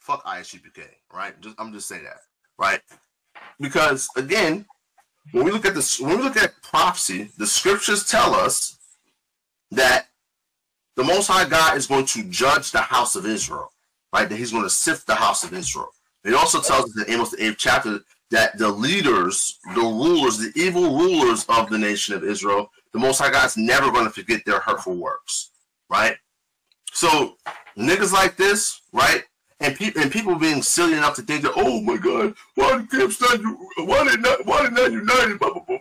fuck ISUPK, right? I'm just saying that, right? Because again, when we look at this, when we look at prophecy, the scriptures tell us that the Most High God is going to judge the house of Israel, right? That He's going to sift the house of Israel. It also tells us in Amos the 8th chapter that the leaders, the rulers, the evil rulers of the nation of Israel, the Most High God's never going to forget their hurtful works, right? So niggas like this, right? And people being silly enough to think that, oh my God, why the camps not? Why they not united? Blah, blah, blah.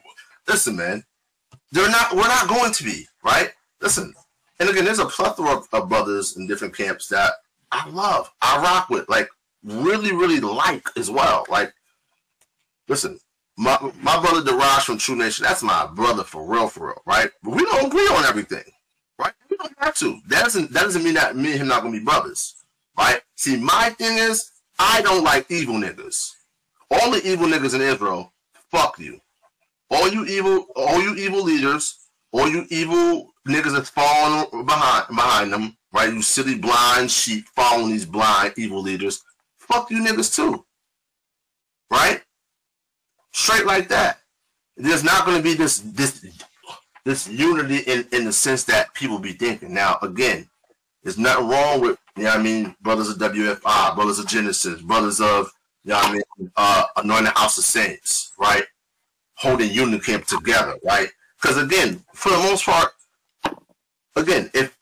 Listen, man, we're not going to be, right? Listen, and again, there's a plethora of brothers in different camps that I love, I rock with, like really, really like as well. Like, listen, my brother Daraj from True Nation, that's my brother for real, right? But we don't agree on everything, right? We don't have to. That doesn't mean that me and him not gonna be brothers. Right? See, my thing is, I don't like evil niggas. All the evil niggas in Israel, fuck you. All you evil leaders, all you evil niggas that's following behind them, right? You silly blind sheep following these blind evil leaders. Fuck you niggas too. Right? Straight like that. There's not going to be this unity in the sense that people be thinking. Now, again, there's nothing wrong with, you know what I mean, brothers of WFI, brothers of Genesis, brothers of, you know what I mean, Anointed House of Saints, right? Holding Unity Camp together, right? Because again, for the most part, again, if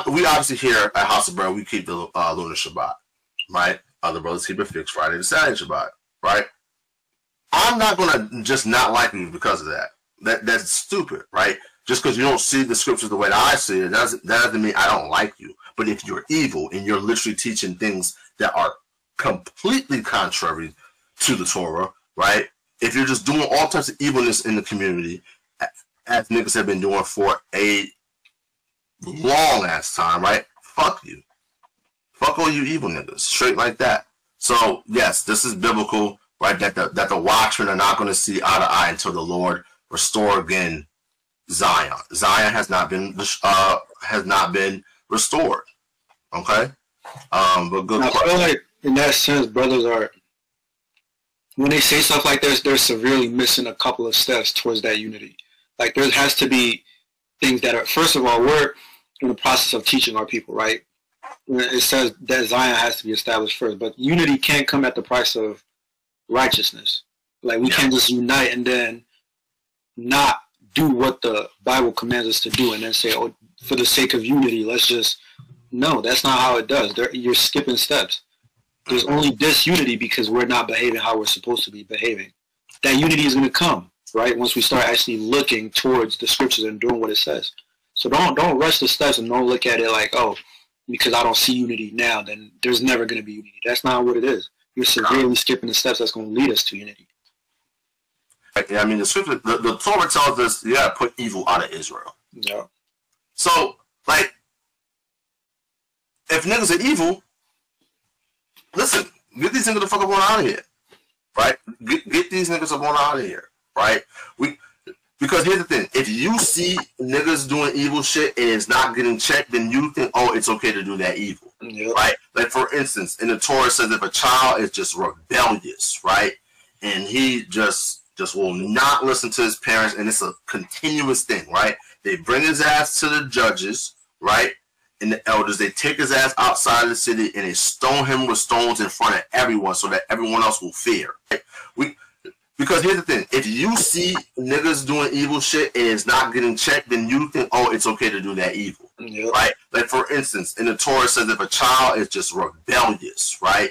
we obviously here at House of Bread, we keep the lunar Shabbat, right? Other brothers keep it fixed Friday to Saturday Shabbat, right? I'm not gonna just not like you because of that. That's stupid, right? Just because you don't see the scriptures the way that I see it, that doesn't mean I don't like you. But if you're evil and you're literally teaching things that are completely contrary to the Torah, right? If you're just doing all types of evilness in the community, as niggas have been doing for a long ass time, right? Fuck you. Fuck all you evil niggas. Straight like that. So, yes, this is biblical, right? That the watchmen are not going to see eye to eye until the Lord restore again Zion. Zion has not been restored. Okay, but good. I feel like in that sense, brothers are, when they say stuff like this, they're severely missing a couple of steps towards that unity. Like there has to be things that are, first of all, we're in the process of teaching our people, right? It says that Zion has to be established first, but unity can't come at the price of righteousness. Like we can't just unite and then not do what the Bible commands us to do and then say, oh, for the sake of unity, let's just, no, that's not how it does. You're skipping steps. There's only disunity because we're not behaving how we're supposed to be behaving. That unity is going to come, right, once we start actually looking towards the scriptures and doing what it says. So don't rush the steps and don't look at it like, oh, because I don't see unity now, then there's never going to be unity. That's not what it is. You're severely skipping the steps that's going to lead us to unity. I mean, the scripture, the Torah tells us you gotta put evil out of Israel. Yeah. So, like, if niggas are evil, listen, get these niggas the fuck up on out of here, right? Get these niggas up on out of here, right? Because here's the thing: if you see niggas doing evil shit and it's not getting checked, then you think, oh, it's okay to do that evil, right? Like, for instance, in the Torah it says if a child is just rebellious, right, and he just will not listen to his parents, and it's a continuous thing, right? They bring his ass to the judges, right, and the elders. They take his ass outside of the city and they stone him with stones in front of everyone so that everyone else will fear. Right? Because here's the thing: if you see niggas doing evil shit and it's not getting checked, then you think, oh, it's okay to do that evil, right? Like, for instance, in the Torah it says if a child is just rebellious, right,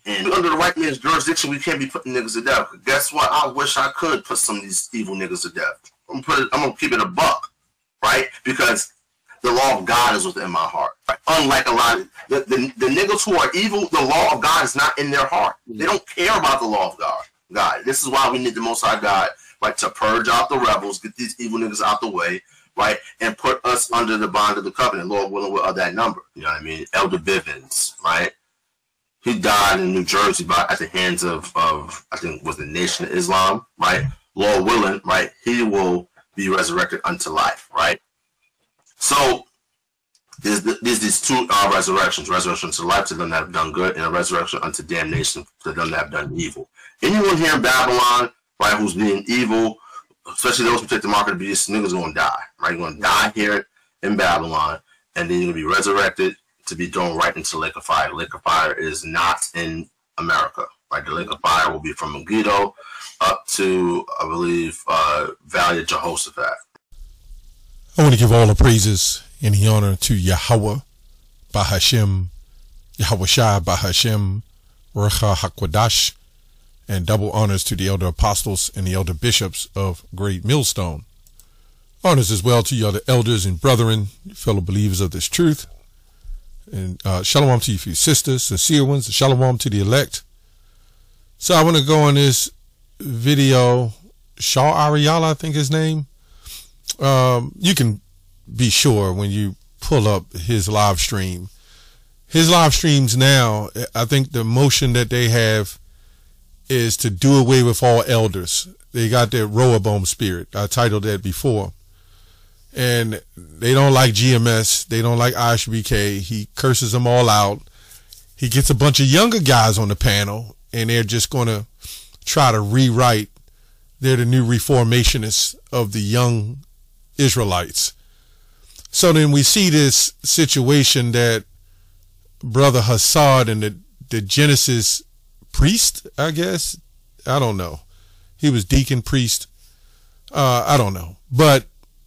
and under the white man's jurisdiction, we can't be putting niggas to death. Guess what? I wish I could put some of these evil niggas to death. I'm gonna keep it a buck, right? Because the law of God is within my heart. Right? Unlike a lot of the niggas who are evil, the law of God is not in their heart. They don't care about the law of God. This is why we need the Most High God, right, to purge out the rebels, get these evil niggas out the way, right, and put us under the bond of the covenant. Lord willing, we're of that number. You know what I mean? Elder Bivens, right? He died in New Jersey at the hands of I think was the Nation of Islam, right? Lord willing, right? He will be resurrected unto life, right? So there's these two resurrections: resurrection to life to them that have done good, and a resurrection unto damnation to them that have done evil. Anyone here in Babylon, right, who's being evil, especially those who take the mark of the beast, niggas gonna die, right? You're gonna die here in Babylon, and then you're gonna be resurrected to be thrown right into the lake of fire. The lake of fire is not in America, right? The lake of fire will be from Megiddo up to, I believe, Valley of Jehoshaphat. I want to give all the praises and the honor to Yahweh, Bahashem, Yahweh Shai, Bahashem, Recha HaKwadash, and double honors to the elder apostles and the elder bishops of Great Millstone. Honors as well to your other elders and brethren, fellow believers of this truth. And shalom to you for your sisters, sincere ones, shalom to the elect. So I want to go on this video, Shaw Ariala, I think his name. You can be sure when you pull up his live stream. His live streams now, I think the motion that they have is to do away with all elders. They got that Rehoboam spirit. I titled that before. And they don't like GMS. They don't like ISBK. He curses them all out. He gets a bunch of younger guys on the panel, and they're just going to try to rewrite. They're the new reformationists of the young Israelites. So then we see this situation that Brother Hassad and the Genesis priest, I guess. I don't know. He was deacon priest. I don't know. But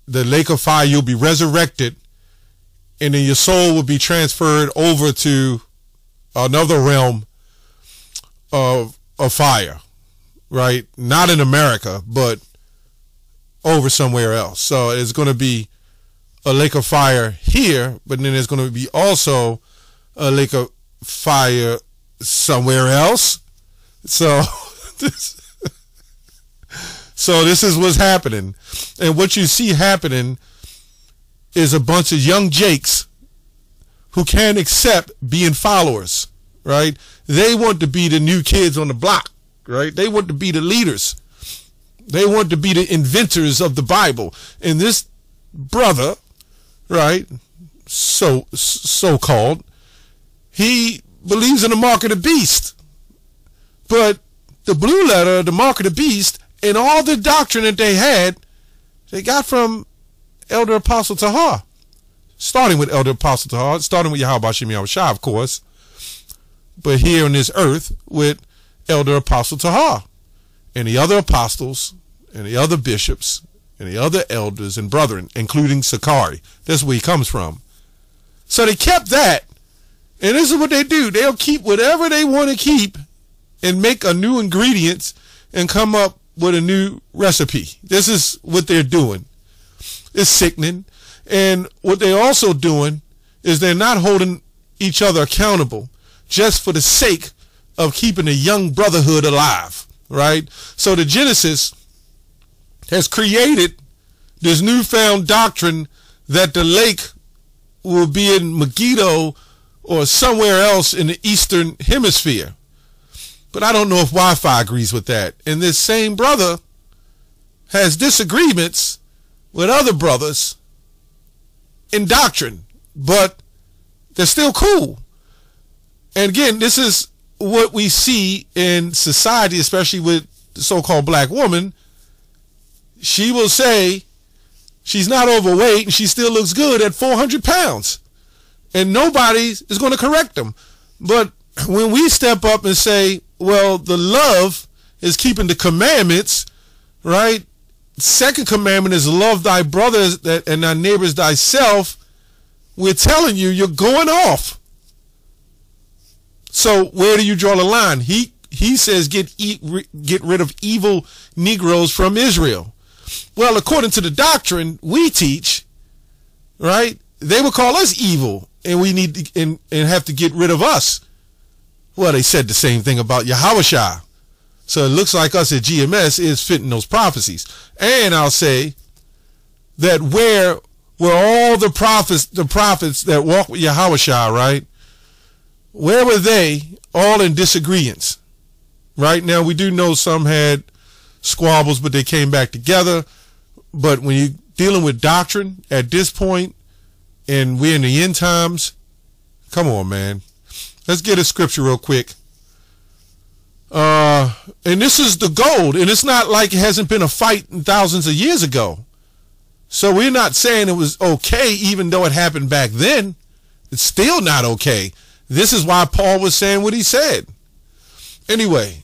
the lake of fire, you'll be resurrected, and then your soul will be transferred over to another realm of fire, right? Not in America, but over somewhere else. So it's going to be a lake of fire here, but then there's going to be also a lake of fire somewhere else. So this is what's happening. And what you see happening is a bunch of young jakes who can't accept being followers, right? They want to be the new kids on the block, right? They want to be the leaders. They want to be the inventors of the Bible. And this brother, right, so-called, he believes in the mark of the beast. But the blue letter, the mark of the beast, and all the doctrine that they had, they got from Elder Apostle Tahar. Starting with Elder Apostle Tahar, starting with Yahweh Shem Yahweh Shai, of course. But here on this earth with Elder Apostle Tahar and the other apostles and the other bishops and the other elders and brethren, including Sakari. That's where he comes from. So they kept that. And this is what they do. They'll keep whatever they want to keep and make a new ingredients and come up with a new recipe. This is what they're doing. It's sickening. And what they're also doing is they're not holding each other accountable just for the sake of keeping the young brotherhood alive, right? So the Genesis has created this newfound doctrine that the lake will be in Megiddo or somewhere else in the Eastern Hemisphere. But I don't know if Wi-Fi agrees with that. And this same brother has disagreements with other brothers in doctrine, but they're still cool. And again, this is what we see in society, especially with the so-called black woman. She will say she's not overweight and she still looks good at 400 pounds. And nobody is going to correct them. But when we step up and say, well, the love is keeping the commandments, right? Second commandment is love thy brother and thy neighbors thyself. We're telling you, you're going off. So where do you draw the line? He says get rid of evil Negroes from Israel. Well, according to the doctrine we teach, right, they would call us evil, and we need to, and have to get rid of us. Well, they said the same thing about Yahweh Shai. So it looks like us at GMS is fitting those prophecies. And I'll say that where all the prophets that walk with Yahweh Shai, right, where were they all in disagreements? Right now, we do know some had squabbles, but they came back together. But when you're dealing with doctrine at this point, and we're in the end times. Come on, man. Let's get a scripture real quick. And this is the gold, and it's not like it hasn't been a fight thousands of years ago. So we're not saying it was okay, even though it happened back then. It's still not okay. This is why Paul was saying what he said. Anyway,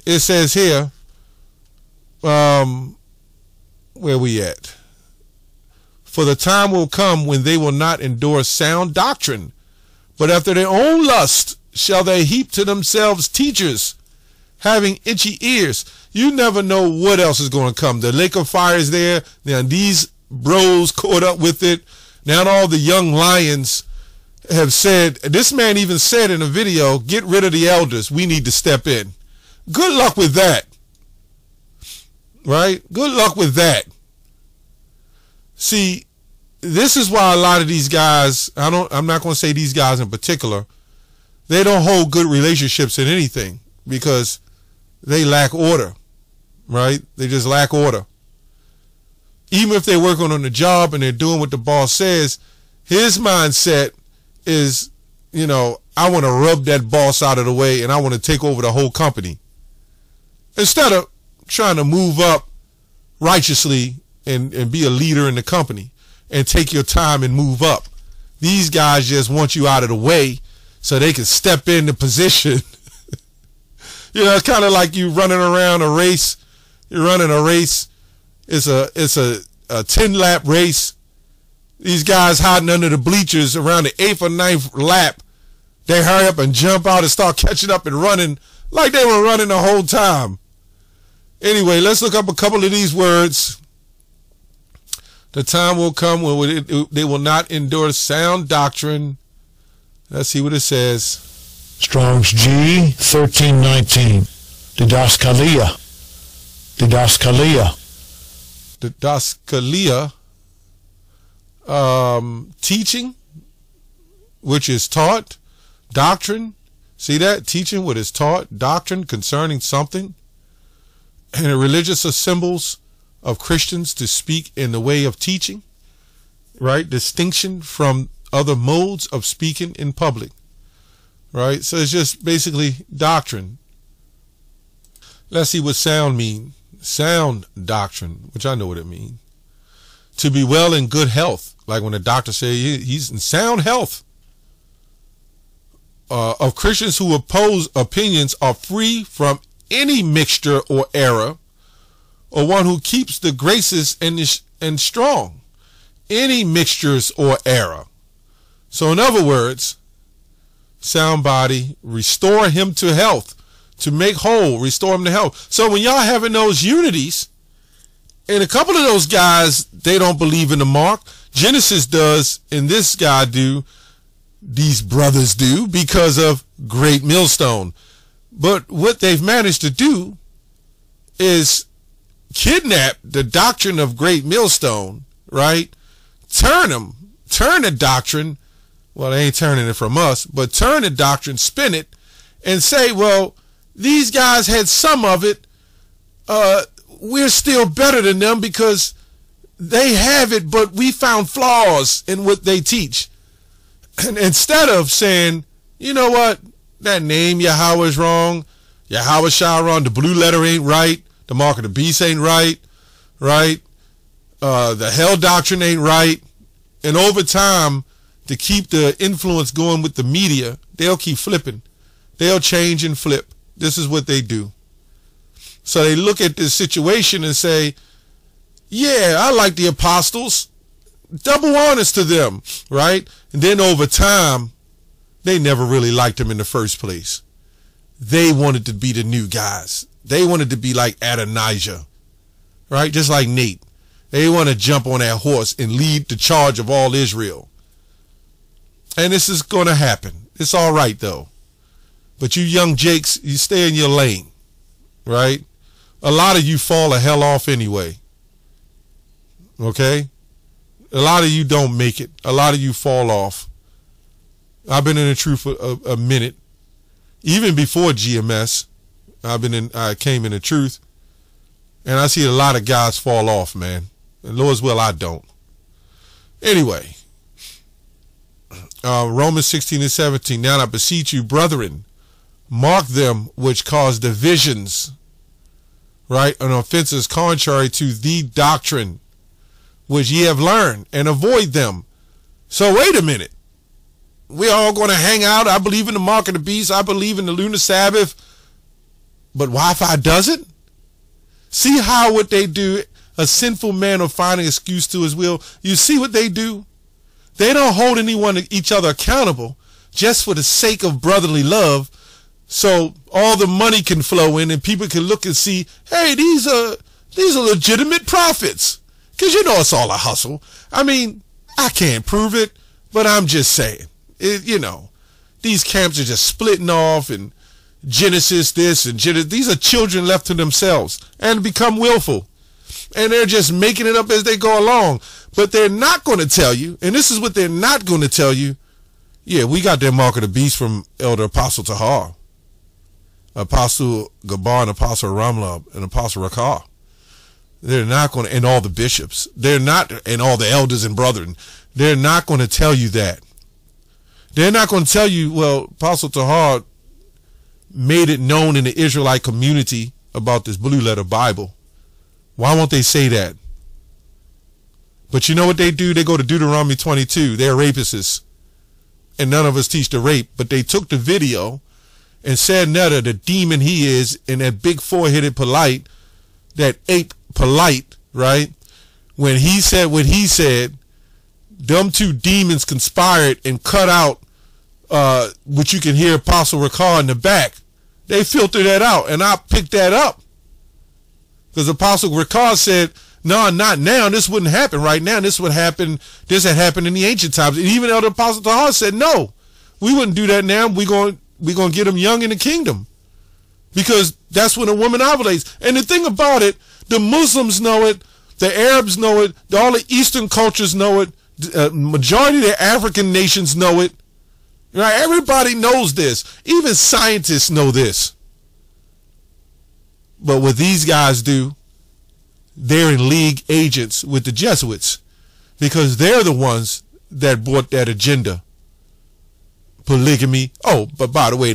it says here, where we at? For the time will come when they will not endure sound doctrine, but after their own lust shall they heap to themselves teachers, having itchy ears. You never know what else is going to come. The lake of fire is there. Now these bros caught up with it. Now all the young lions have said, this man even said in a video, get rid of the elders. We need to step in. Good luck with that. Right? Good luck with that. See, this is why a lot of these guys, I'm not going to say these guys in particular, they don't hold good relationships in anything because they lack order, right? They just lack order. Even if they're working on the job and they're doing what the boss says, his mindset is, I want to rub that boss out of the way and I want to take over the whole company. Instead of trying to move up righteously and be a leader in the company and take your time and move up. These guys just want you out of the way so they can step in the position. It's kind of like you running around a race. You're running a race. It's a 10-lap race. These guys hiding under the bleachers around the 8th or 9th lap. They hurry up and jump out and start catching up and running like they were running the whole time. Anyway, let's look up a couple of these words. The time will come when they will not endure sound doctrine. Let's see what it says. Strong's G 1319. Didaskalia. Teaching, which is taught. Doctrine. See that? Teaching what is taught. Doctrine concerning something. And the religious symbols of Christians to speak in the way of teaching, right? Distinction from other modes of speaking in public, right? So it's just basically doctrine. Let's see what sound mean. Sound doctrine, which I know what it means. To be well in good health, like when the doctor says he's in sound health. Of Christians who oppose opinions are free from any mixture or error, or one who keeps the graces and strong. Any mixtures or error. So in other words, sound body, restore him to health, to make whole, restore him to health. So when y'all having those unities, and a couple of those guys, they don't believe in the mark. Genesis does, and this guy do, these brothers do, because of Great Millstone. But what they've managed to do is kidnap the doctrine of Great Millstone, right? Turn the doctrine. Well, they ain't turning it from us, but turn the doctrine, spin it, and say, well, these guys had some of it. We're still better than them because they have it, but we found flaws in what they teach. And instead of saying, you know what, that name Yahweh is wrong, Yahweh Shah wrong, the blue letter ain't right, the mark of the beast ain't right, right? The hell doctrine ain't right. And over time, to keep the influence going with the media, they'll keep flipping. They'll change and flip. This is what they do. So they look at this situation and say, yeah, I like the apostles. Double honors to them, right? And then over time, they never really liked them in the first place. They wanted to be the new guys. They wanted to be like Adonijah, right? Just like Nate. They want to jump on that horse and lead the charge of all Israel. And this is going to happen. It's all right, though. But you young jakes, you stay in your lane, right? A lot of you fall the hell off anyway. Okay? A lot of you don't make it. A lot of you fall off. I've been in the truth for a minute. Even before GMS, I came in the truth. And I see a lot of guys fall off, man. And Lord's will, I don't. Anyway, Romans 16:17. Now I beseech you, brethren, mark them which cause divisions, right, and offenses contrary to the doctrine which ye have learned, and avoid them. So wait a minute. We're all going to hang out. I believe in the mark of the beast. I believe in the lunar Sabbath. But Wi-Fi doesn't? See how what they do, a sinful man will find an excuse to his will. You see what they do? They don't hold each other accountable just for the sake of brotherly love. So all the money can flow in and people can look and see, hey, these are legitimate prophets. Because you know it's all a hustle. I mean, I can't prove it, but I'm just saying. These camps are just splitting off, and Genesis this and Genesis. These are children left to themselves and become willful. And they're just making it up as they go along. But they're not going to tell you, and this is what they're not going to tell you. Yeah, we got their mark of the beast from Elder Apostle Tahar, Apostle Gabar, and Apostle Ramlab, and Apostle Rakar. They're not going to, and all the bishops. They're not, and all the elders and brethren. They're not going to tell you that. They're not going to tell you, well, Apostle Tahar made it known in the Israelite community about this blue letter Bible. Why won't they say that? But you know what they do? They go to Deuteronomy 22. They're rapists. And none of us teach the rape. But they took the video and said Netta, the demon he is, and that big four-headed polite, that ape polite, right? When he said what he said, them two demons conspired and cut out what you can hear Apostle Rakar in the back. They filtered that out, and I picked that up. Because Apostle Rakar said, no, not now. This wouldn't happen right now. This would happen. This had happened in the ancient times. And even Elder Apostle Tahar said, no, we wouldn't do that now. We're going to get them young in the kingdom. Because that's when a woman ovulates. And the thing about it, the Muslims know it, the Arabs know it, all the Eastern cultures know it, majority of the African nations know it. Right? Everybody knows this. Even scientists know this. But what these guys do, they're in league agents with the Jesuits because they're the ones that brought that agenda. Polygamy. Oh, but by the way,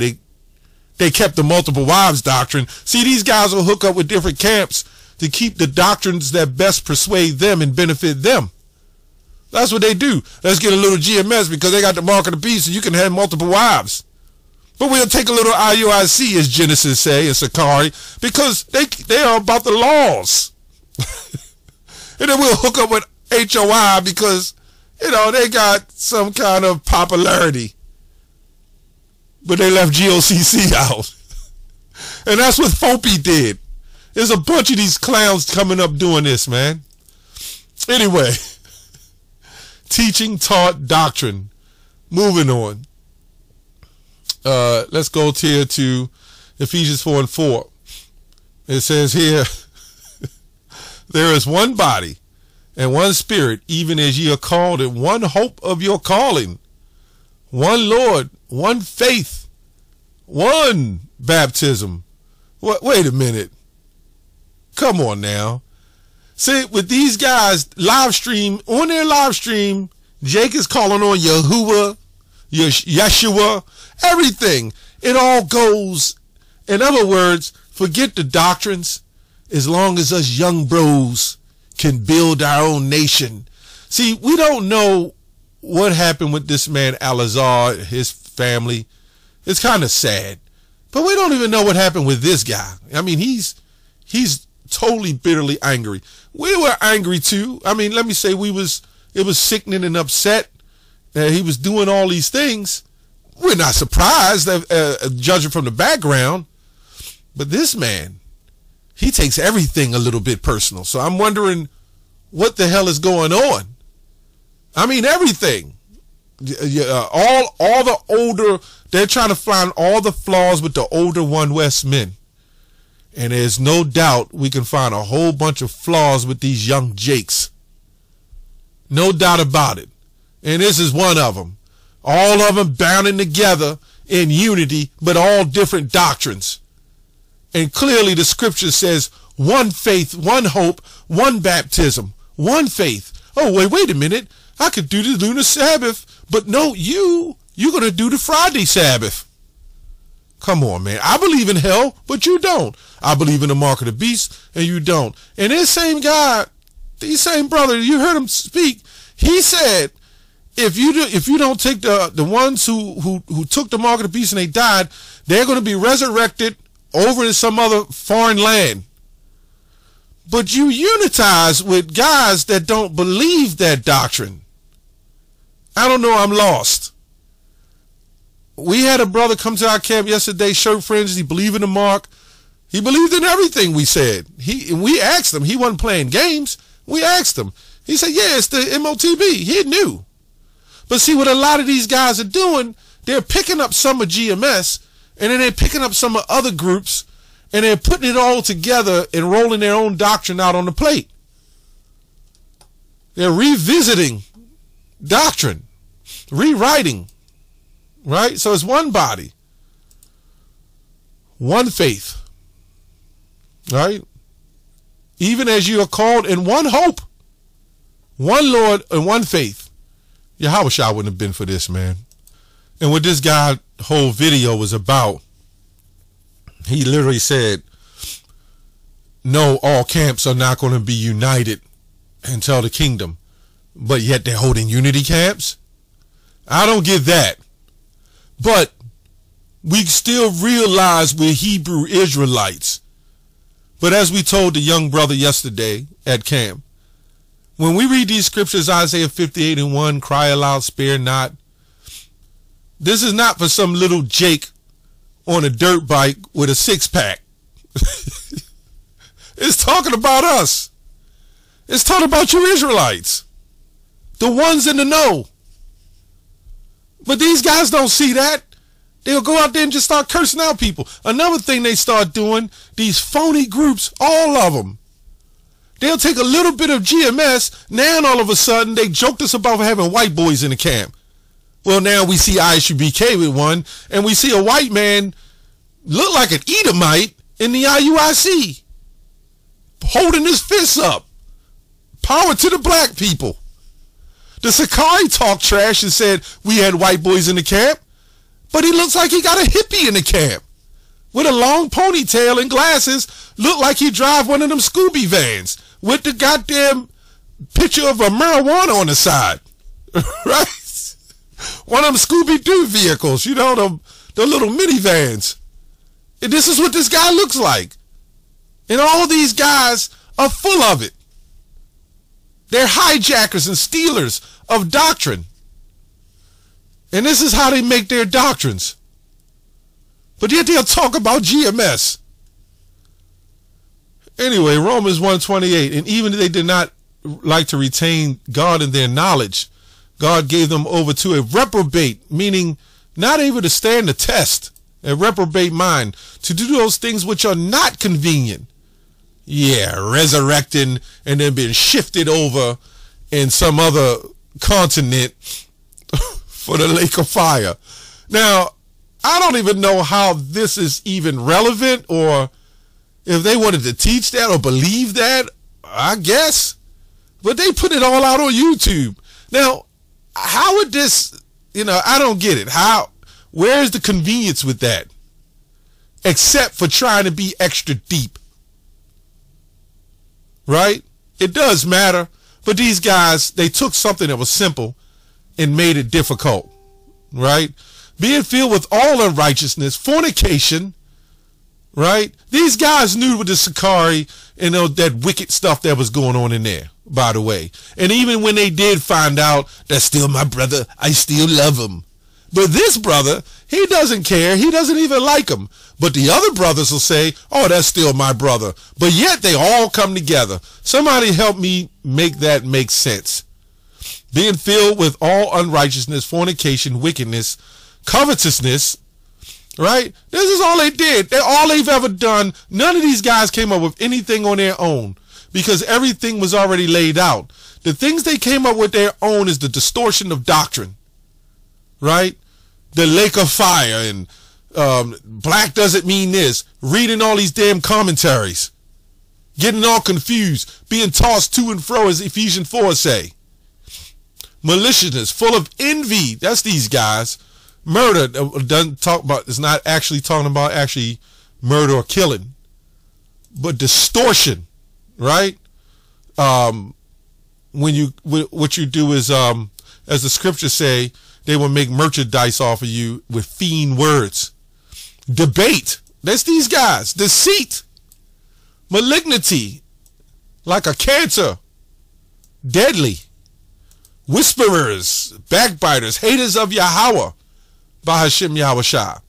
they kept the multiple wives doctrine. See, these guys will hook up with different camps to keep the doctrines that best persuade them and benefit them. That's what they do. Let's get a little GMS because they got the mark of the beast and you can have multiple wives. But we'll take a little IUIC, as Genesis say, and Sakari, because they are about the laws. And then we'll hook up with HOI because, they got some kind of popularity. But they left GOCC out. And that's what Fopi did. There's a bunch of these clowns coming up doing this, man. Anyway, teaching, taught, doctrine. Moving on. Let's go here to Ephesians 4:4. It says here, there is one body and one spirit, even as ye are called in one hope of your calling, one Lord, one faith, one baptism. Wait a minute. Come on now. See, with these guys on their live stream, Jake is calling on Yahuwah, Yeshua, everything. It all goes. In other words, forget the doctrines as long as us young bros can build our own nation. See, we don't know what happened with this man Alazar, his family. It's kind of sad. But we don't even know what happened with this guy. I mean, he's totally bitterly angry. We were angry too. I mean, let me say it was sickening and upset that he was doing all these things. We're not surprised, judging from the background. But this man, he takes everything a little bit personal. So I'm wondering what the hell is going on. I mean, everything. All the older, they're trying to find all the flaws with the older One West men. And there's no doubt we can find a whole bunch of flaws with these young Jakes. No doubt about it. And this is one of them. All of them bounding together in unity, but all different doctrines. And clearly the scripture says one faith, one hope, one baptism, one faith. Oh, wait a minute. I could do the lunar Sabbath, But no, you're going to do the Friday Sabbath. Come on, man. I believe in hell, but you don't. I believe in the mark of the beast, and you don't. And this same guy, these same brother, you heard him speak. He said, if you don't take the ones who took the mark of the beast and they died, they're going to be resurrected over in some other foreign land. But you unitize with guys that don't believe that doctrine. I don't know. I'm lost. We had a brother come to our camp yesterday, shirt fringes. He believed in the mark. He believed in everything we said. We asked him. He wasn't playing games. We asked him. He said, yeah, it's the MOTB. He knew. But see, what a lot of these guys are doing, they're picking up some of GMS, and then they're picking up some of other groups, and they're putting it all together and rolling their own doctrine out on the plate. They're revisiting doctrine, rewriting, right? So it's one body, one faith, right? Even as you are called in one hope, one Lord, and one faith. Yahweh Shah wouldn't have been for this, man. And what this guy whole video was about, he literally said, no, all camps are not going to be united until the kingdom, but yet they're holding unity camps. I don't get that. But we still realize we're Hebrew Israelites. But as we told the young brother yesterday at camp, when we read these scriptures, Isaiah 58:1, cry aloud, spare not. This is not for some little Jake on a dirt bike with a six-pack. It's talking about us. It's talking about you Israelites, the ones in the know. But these guys don't see that. They'll go out there and just start cursing out people. Another thing they start doing, these phony groups, all of them, they'll take a little bit of GMS. Now all of a sudden they joked us about having white boys in the camp. Well, now we see ISUBK with one, and we see a white man look like an Edomite in the IUIC, holding his fists up. Power to the black people. The Sakai talked trash and said we had white boys in the camp, but he looks like he got a hippie in the camp with a long ponytail and glasses, look like he drive one of them Scooby vans with the goddamn picture of a marijuana on the side, right? One of them Scooby-Doo vehicles, you know, the little minivans. And this is what this guy looks like. And all these guys are full of it. They're hijackers and stealers of doctrine. And this is how they make their doctrines. But yet they'll talk about GMS. Anyway, Romans 1:28, and even if they did not like to retain God in their knowledge, God gave them over to a reprobate, meaning not able to stand the test, a reprobate mind, to do those things which are not convenient. Yeah, resurrecting and then being shifted over in some other continent for the lake of fire. Now, I don't even know how this is even relevant, or if they wanted to teach that or believe that, I guess. But they put it all out on YouTube. Now, how would this, I don't get it. Where's the convenience with that? Except for trying to be extra deep. Right? It does matter. But these guys, they took something that was simple and made it difficult. Right? Being filled with all unrighteousness, fornication. Right? These guys knew with the Sakari and that wicked stuff that was going on in there, by the way. And even when they did find out, that's still my brother, I still love him. But this brother, he doesn't care. He doesn't even like him. But the other brothers will say, oh, that's still my brother. But yet they all come together. Somebody help me make that make sense. Being filled with all unrighteousness, fornication, wickedness, covetousness, right? This is all they did. All they've ever done. None of these guys came up with anything on their own because everything was already laid out. The things they came up with their own is the distortion of doctrine, right? The lake of fire and black doesn't mean this. Reading all these damn commentaries, getting all confused, being tossed to and fro as Ephesians 4 say. maliciousness, full of envy. That's these guys. Murder doesn't talk about, it's not actually talking about actually murder or killing, but distortion, right? When you, what you do is, as the scriptures say, they will make merchandise off of you with fiend words. Debate. That's these guys. Deceit. Malignity. Like a cancer. Deadly. Whisperers. Backbiters. Haters of Yahweh. Bahashim Yahushua.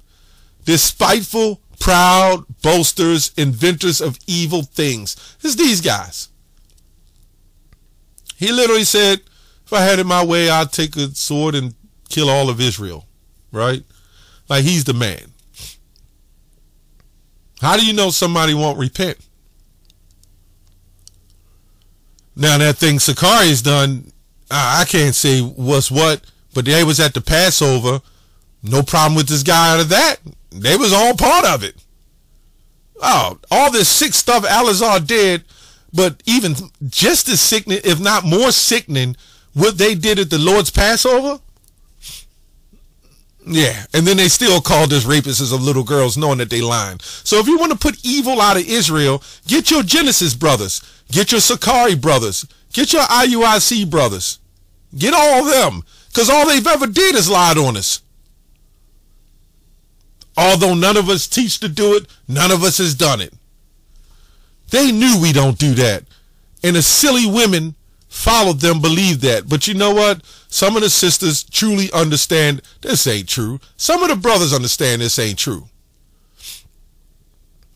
Despiteful, proud, boasters, inventors of evil things. It's these guys. He literally said, if I had it my way, I'd take a sword and kill all of Israel. Right? Like he's the man. How do you know somebody won't repent? Now that thing Sakari's done, I can't say what's what, but they was at the Passover. No problem with this guy out of that. They was all part of it. Oh, all this sick stuff Alazar did, but even just as sickening, if not more sickening, what they did at the Lord's Passover. Yeah, and then they still called us rapists of little girls knowing that they lying. So if you want to put evil out of Israel, get your Genesis brothers, get your Sakari brothers, get your IUIC brothers. Get all of them, because all they've ever did is lied on us. Although none of us teach to do it, none of us has done it. They knew we don't do that. And the silly women followed them, believed that. But you know what? Some of the sisters truly understand this ain't true. Some of the brothers understand this ain't true.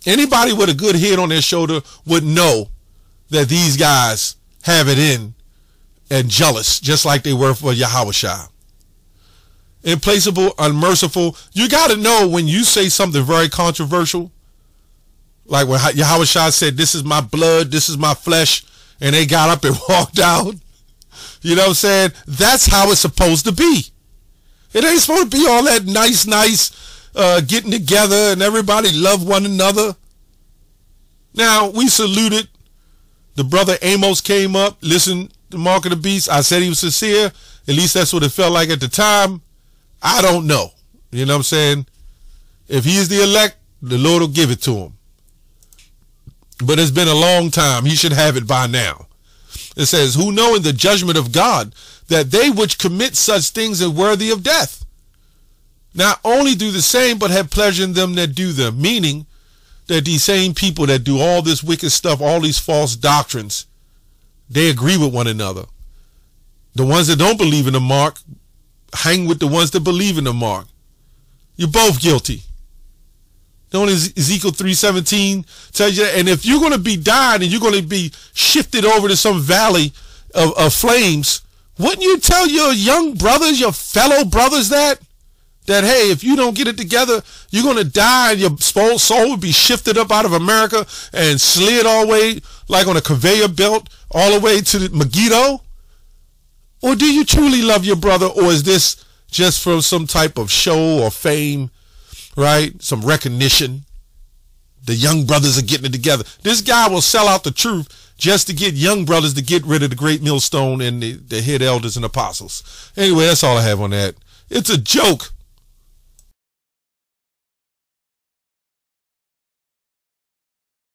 Anybody with a good head on their shoulder would know that these guys have it in and jealous, just like they were for Yahushua. Implacable, unmerciful. You got to know when you say something very controversial, like when Yahushua said, this is my blood, this is my flesh, and they got up and walked out. You know what I'm saying? That's how it's supposed to be. It ain't supposed to be all that nice, getting together and everybody love one another. Now, we saluted. The brother Amos came up, listened to Mark of the Beast. I said he was sincere. At least that's what it felt like at the time. I don't know. You know what I'm saying? If he is the elect, the Lord will give it to him. But it's been a long time. He should have it by now. It says, who know in the judgment of God that they which commit such things are worthy of death, not only do the same, but have pleasure in them that do them. Meaning that these same people that do all this wicked stuff, all these false doctrines, they agree with one another. The ones that don't believe in the mark hang with the ones that believe in the mark. You're both guilty. Don't Ezekiel 3:17 tells you that? And if you're going to be dying and you're going to be shifted over to some valley of flames, wouldn't you tell your young brothers, your fellow brothers that hey, if you don't get it together, you're going to die and your soul will be shifted up out of America and slid all the way like on a conveyor belt all the way to the Megiddo? Or do you truly love your brother, or is this just for some type of show or fame, right? Some recognition. The young brothers are getting it together. This guy will sell out the truth just to get young brothers to get rid of the great millstone and the head elders and apostles. Anyway, that's all I have on that. It's a joke.